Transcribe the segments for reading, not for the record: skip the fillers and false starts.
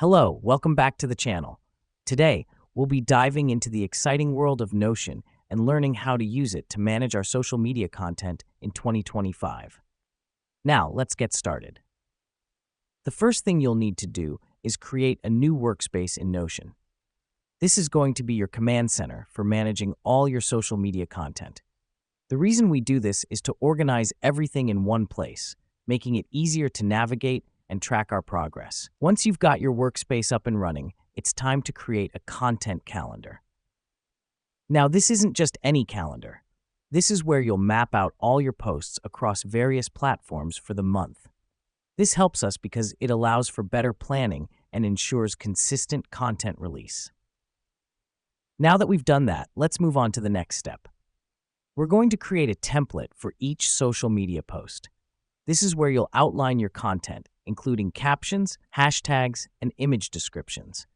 Hello, welcome back to the channel. Today, we'll be diving into the exciting world of Notion and learning how to use it to manage our social media content in 2025. Now, let's get started. The first thing you'll need to do is create a new workspace in Notion. This is going to be your command center for managing all your social media content. The reason we do this is to organize everything in one place, making it easier to navigate and track our progress. Once you've got your workspace up and running, it's time to create a content calendar. Now, this isn't just any calendar. This is where you'll map out all your posts across various platforms for the month. This helps us because it allows for better planning and ensures consistent content release. Now that we've done that, let's move on to the next step. We're going to create a template for each social media post. This is where you'll outline your content, including captions, hashtags, and image descriptions.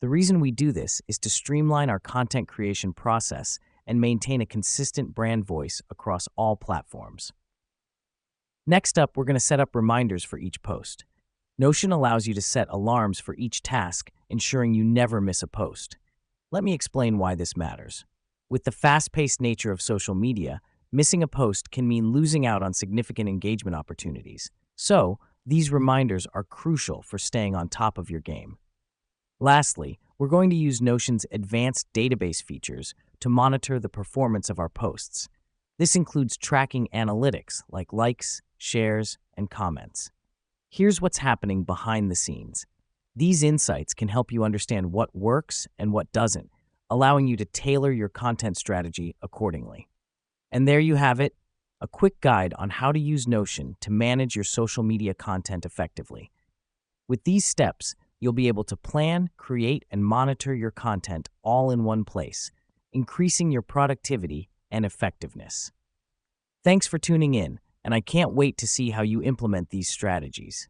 The reason we do this is to streamline our content creation process and maintain a consistent brand voice across all platforms. Next up, we're going to set up reminders for each post. Notion allows you to set alarms for each task, ensuring you never miss a post. Let me explain why this matters. With the fast-paced nature of social media, missing a post can mean losing out on significant engagement opportunities. So, these reminders are crucial for staying on top of your game. Lastly, we're going to use Notion's advanced database features to monitor the performance of our posts. This includes tracking analytics like likes, shares, and comments. Here's what's happening behind the scenes. These insights can help you understand what works and what doesn't, allowing you to tailor your content strategy accordingly. And there you have it, a quick guide on how to use Notion to manage your social media content effectively. With these steps, you'll be able to plan, create, and monitor your content all in one place, increasing your productivity and effectiveness. Thanks for tuning in, and I can't wait to see how you implement these strategies.